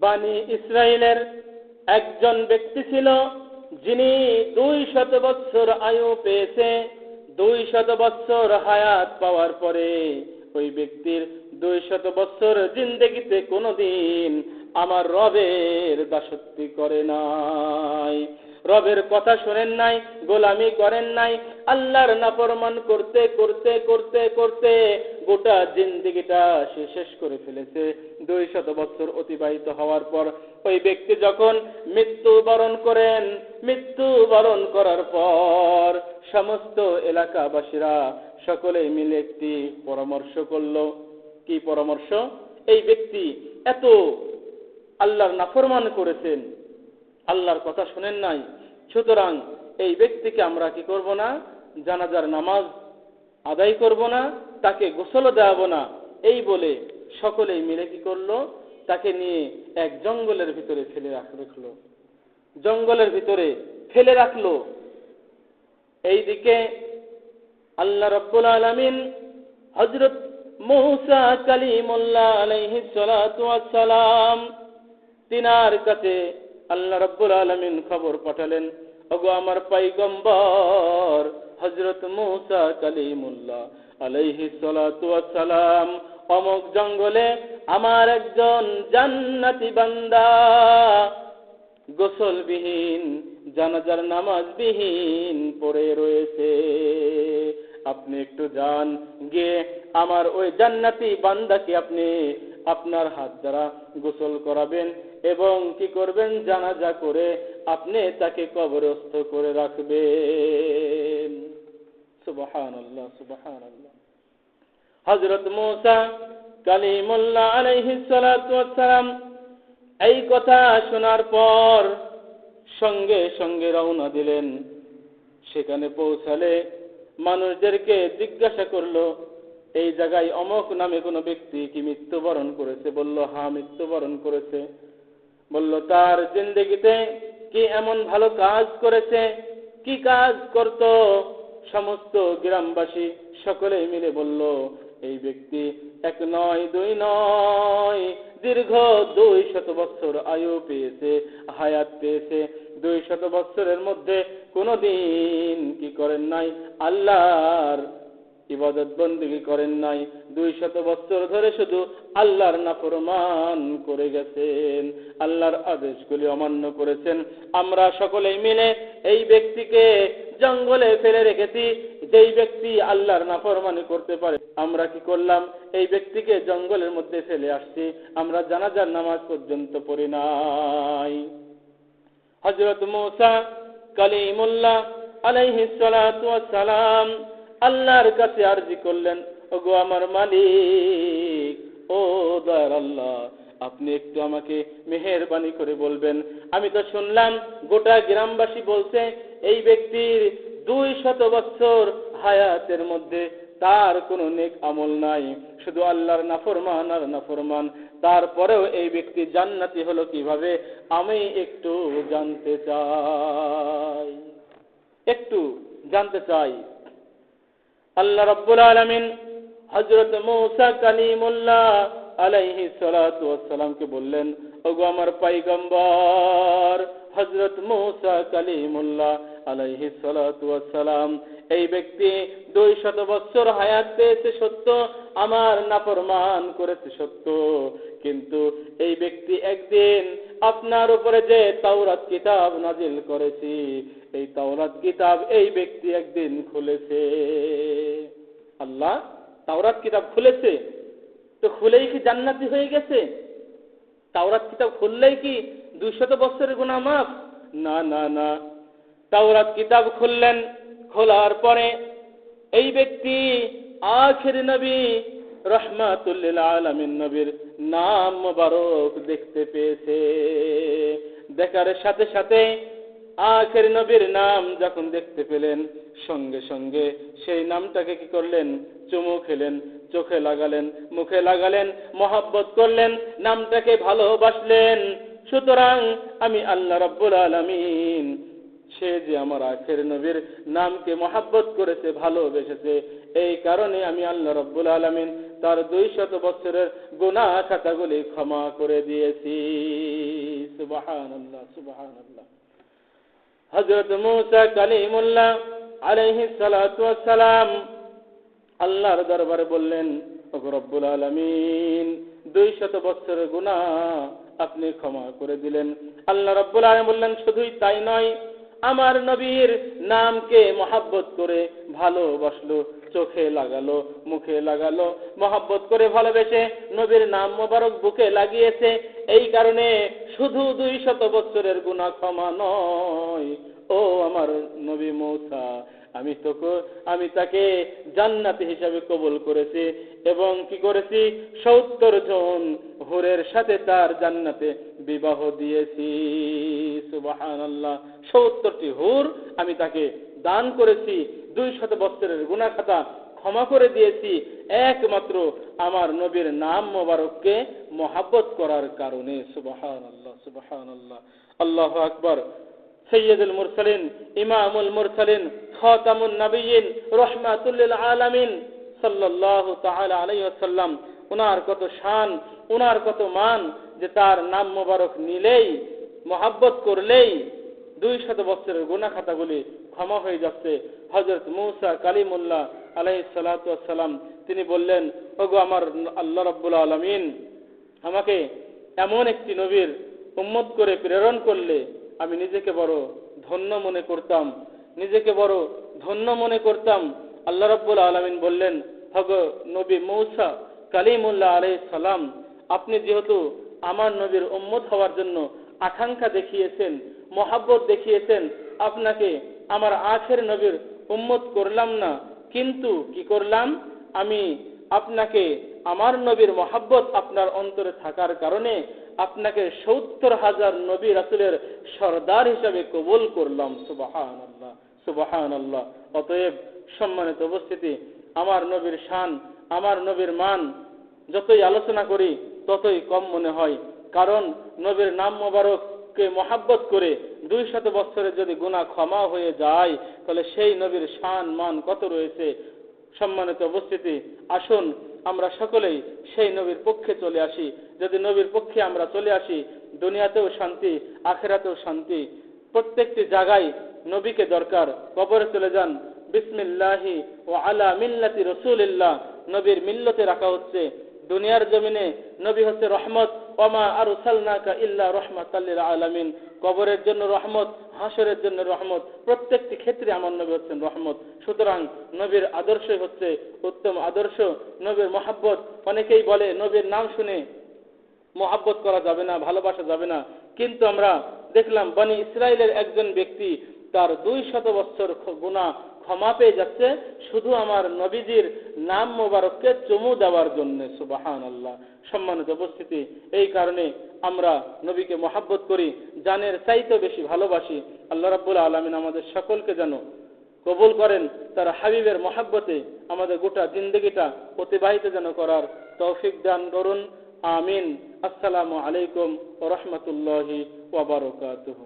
বানি ইসরাইলের একজন ব্যক্তি ছিল, যিনি 200 বছর আয়ু পেয়েছে। 200 বছর হায়াত পাওয়ার পরে ওই ব্যক্তির 200 বছর জিন্দেগিতে কোনোদিন আমার রবের দাসত্ব করে নাই, রবের কথা শোনেন নাই, গোলামি করেন নাই। আল্লাহর নাফরমান করতে করতে করতে করতে গোটা জিন্দেগিটা সে শেষ করে ফেলেছে। 200 বছর অতিবাহিত হওয়ার পর ওই ব্যক্তি যখন মৃত্যুবরণ করেন, মৃত্যুবরণ করার পর সমস্ত এলাকাবাসীরা সকলেই মিলে একটি পরামর্শ করলো। কি পরামর্শ? এই ব্যক্তি এত আল্লাহর নাফরমান করেছেন, আল্লাহর কথা শুনেন নাই, সুতরাং এই ব্যক্তিকে আমরা কি করব না, জানাজার নামাজ আদায় করব না, তাকে গোসল দেওয়াব না। এই বলে সকলেই মিলে কি করলো, তাকে নিয়ে এক জঙ্গলের ভিতরে ফেলে রাখলো, জঙ্গলের ভিতরে ফেলে রাখলো। এইদিকে আল্লাহ রাব্বুল আলামিন হযরত মূসা কালিমুল্লাহ আলাইহিস সালাতু ওয়াস সালাম তিনার কাছে আল্লাহ রাব্বুল আলামিন খবর পাঠালেন, ওগো আমার পয়গম্বর হযরত মূসা কালিমুল্লাহ আলাইহিস সালাতু ওয়াস সালাম অমুক জঙ্গলে আমার একজন জান্নাতি বান্দা গোসলবিহীন, জানাজার নামাজবিহীন পড়ে রয়েছে। আপনি একটু যান, গিয়ে আমার ওই জান্নাতি বান্দাকে আপনি আপনার হাত দ্বারা গোসল করাবেন এবং কি করবেন, জানাজা করে আপনি তাকে কবরস্থ করে রাখবেন। সুবহানাল্লাহ, সুবহানাল্লাহ। হযরত মূসা কালিমুল্লাহ আলাইহিস সালাতু ওয়াস সালাম এই কথা শোনার পর সঙ্গে সঙ্গে রওনা দিলেন। সেখানে পৌঁছালে মানুষদেরকে জিজ্ঞাসা করলো, এই জায়গায় অমুক নামে কোনো ব্যক্তি কি মৃত্যুবরণ করেছে? বলল, হ্যাঁ মৃত্যুবরণ করেছে। বলল, তার জিন্দেগিতে কি এমন ভালো কাজ করেছে? কি কাজ করত? সমস্ত গ্রামবাসী সকলে মিলে বলল, এই ব্যক্তি 1 নয় 2 নয়, দীর্ঘ 200 বছর আয়ু পেয়েছে, হায়াত পেয়েছে। 200 বছরের মধ্যে কোনদিন কি করেন নাই, আল্লাহর ইবাদত বন্দেগী করেন নাই। 200 বছর ধরে শুধু আল্লাহর নাফরমান করে গেছেন, আল্লাহর আদেশগুলি অমান্য করেছেন। আমরা সকলেই মিলে এই ব্যক্তিকে জঙ্গলে ফেলে রেখেছি। যেই ব্যক্তি আল্লাহর নাফরমানি করতে পারে, আমরা কি করলাম, এই ব্যক্তিকে জঙ্গলের মধ্যে ফেলে আসছি, আমরা জানাজার নামাজ পর্যন্ত পড়ি নাই। হযরত মূসা কালিমুল্লাহ আলাইহিস সালাতু ওয়াস সালাম আল্লাহর কাছে আরজি করলেন, ওগো আমার মালিক, ও দয়ার আল্লাহ, আপনি একটু আমাকে মেহেরবানি করে বলবেন। আমি তো শুনলাম গোটা গ্রামবাসী বলছে এই ব্যক্তির 200 বছর হায়াতের মধ্যে তার কোনো নেক আমল নাই, শুধু আল্লাহর নাফরমান আর নাফরমান। তারপরেও এই ব্যক্তি জান্নাতি হলো কিভাবে? আমি একটু জানতে চাই, একটু জানতে চাই। আল্লাহ রাব্বুল আলামিন হযরত মূসা কালিমুল্লাহ আলাইহিস সালাতু ওয়াস সালামকে বললেন, ওগো আমার পয়গম্বর হযরত মূসা কালিমুল্লাহ আলাইহিস সালাতু ওয়াস সালাম, এই ব্যক্তি 200 বছর হায়াত পেয়েছে সত্য, আমার নাফরমান করেছে সত্য, কিন্তু এই ব্যক্তি একদিন আপনার উপরে যে তাওরাত কিতাব নাজিল করেছি, এই তাওরাত কিতাব এই ব্যক্তি একদিন খুলেছে। আল্লাহ তাওরাত কিতাব খুলেছে, তো খুলেই কি জান্নাতি হয়ে গেছে? তাওরাত কিতাব খুললেই কি 200 বছরের গুনাহ মাফ? না না না। তাওরাত কিতাব খুললেন, খোলার পরে এই ব্যক্তি আখির নবী রাহমাতুল লিল আলামিন নবীর নাম মোবারক দেখতে পেয়েছে। দেখার সাথে সাথে আখির নবীর নাম যখন দেখতে পেলেন, সঙ্গে সঙ্গে সেই নামটাকে কি করলেন? চুমু খেলেন, চোখে লাগালেন, মুখে লাগালেন, মহব্বত করলেন, নামটাকে ভালোবাসলেন। সুতরাং আমি আল্লাহ রাব্বুল আলামিন, সে যে আমার আখির নবীর নামকে মহব্বত করেছে, ভালোবেসেছে, এই কারণে আমি আল্লাহ রাব্বুল আলামিন তার 200 বছরের গুনাহ খাতাগুলি ক্ষমা করে দিয়েছি। সুবহানাল্লাহ, সুবহানাল্লাহ। হযরত মূসা কালিমুল্লাহ আলাইহিস সালাতু ওয়াস সালাম আল্লাহর দরবারে বললেন, ওগো রব্বুল আলামিন, 200 বছরের গুনাহ আপনি ক্ষমা করে দিলেন। আল্লাহ রব্বুল আলামিন বললেন, শুধুই তাই নয়, আমার নবীর নামকে মহব্বত করে ভালোবাসলো, চোখে লাগালো, মুখে লাগালো, মহব্বত করে ভালোবেসে নবীর নাম মোবারক বুকে লাগিয়েছে। এই কারণে শুধু 200 বছরের গুনাহ ক্ষমা নয়, ও আমার নবী মূসা, আমি তাকে জান্নাতি হিসাবে কবুল করেছি এবং কি করেছি, 70 জন হুরের সাথে তার জান্নাতে বিবাহ দিয়েছি। সুবহানাল্লাহ, 70টি হুর আমি তাকে দান করেছি, 200 বছরের গুনাহ খাতা ক্ষমা করে দিয়েছি, একমাত্র আমার নবীর নাম মোবারককে মহব্বত করার কারণে। সুবহানাল্লাহ, সুবহানাল্লাহ, আল্লাহু আকবার। সৈয়দুল মুরসালিন, ইমামুল মুরসালিন, খাতামুন নবিয়্যিন, রাহমাতুল লিল আলামিন সাল্লাল্লাহু তাআলা আলাইহি ওয়াসাল্লাম, ওনার কত শান, ওনার কত মান, যে তার নাম মোবারক নিলেই, মহব্বত করলেই 200 বছরের গুনাহ খাতাগুলি ক্ষমা হয়ে যাচ্ছে। হযরত মূসা কালিমুল্লাহ আলাইহিস সালাতু ওয়াস সালাম তিনি বললেন, ওগো আমার আল্লাহ রাব্বুল আলামিন, আমাকে এমন একটি নবীর উম্মত করে প্রেরণ করলে আমি নিজেকে বড় ধন্য মনে করতাম, নিজেকে বড় ধন্য মনে করতাম। আল্লাহ রাব্বুল আলামিন বললেন, ওগো নবী মূসা কালিমুল্লাহ আলাইহিস সালাম, আপনি যেহেতু আমার নবীর উম্মত হওয়ার জন্য আকাঙ্ক্ষা দেখিয়েছেন, মহব্বত দেখিয়েছেন, আপনাকে আমার আখের নবীর উম্মত করলাম না, কিন্তু কি করলাম, আমি আপনাকে আমার নবীর মহব্বত আপনার অন্তরে থাকার কারণে আপনাকে 70,000 নবী রাসূলের সরদার হিসাবে কবুল করলাম। সুবহানাল্লাহ, সুবহানাল্লাহ। অতএব সম্মানিত উপস্থিতি, আমার নবীর শান, আমার নবীর মান যতই আলোচনা করি ততই কম মনে হয়, কারণ নবীর নাম মোবারককে মহব্বত করে 200 বছরের যদি গুনাহ ক্ষমা হয়ে যায়, তাহলে সেই নবীর শান মান কত রয়েছে। সম্মানিত উপস্থিতি, আসুন আমরা সকলেই সেই নবীর পক্ষে চলে আসি। যদি নবীর পক্ষে আমরা চলে আসি, দুনিয়াতেও শান্তি, আখিরাতেও শান্তি। প্রত্যেকটি জায়গায় নবীকে দরকার। কবরে চলে যান, বিসমিল্লাহি ওয়া আলা মিল্লাতি রাসূলিল্লাহ, নবীর মিল্লতে রাখা হচ্ছে। দুনিয়ার জমিনে নবী হচ্ছে রহমত, ওমা আরসালনাকা ইল্লা রাহমাতাল লিল আলামিন। কবরের জন্য রহমত, হাসরের জন্য রহমত, প্রত্যেকটি ক্ষেত্রে আমার নবী হচ্ছেন রহমত। সুতরাং নবীর আদর্শই হচ্ছে উত্তম আদর্শ, নবীর মহব্বত। অনেকেই বলে নবীর নাম শুনে মহব্বত করা যাবে না, ভালোবাসা যাবে না, কিন্তু আমরা দেখলাম বনি ইসরায়েলের একজন ব্যক্তি তার 200 বছর গুনাহ ক্ষমা পেয়ে যাচ্ছে শুধু আমার নবীজির নাম মোবারককে চুমু দেওয়ার জন্য। সুবহানাল্লাহ। সম্মানিত উপস্থিতি, এই কারণে আমরা নবীকে মহব্বত করি, জানের চাইতে বেশি ভালোবাসি। আল্লাহ রাব্বুল আলামিন আমাদের সকলকে যেন কবুল করেন, তার হাবিবের মহব্বতে আমাদের গোটা জিন্দেগিটা অতিবাহিত যেন করার তৌফিক দান করুন। আমিন। আসসালামু আলাইকুম ওয়া রাহমাতুল্লাহি ওয়া বারাকাতুহু।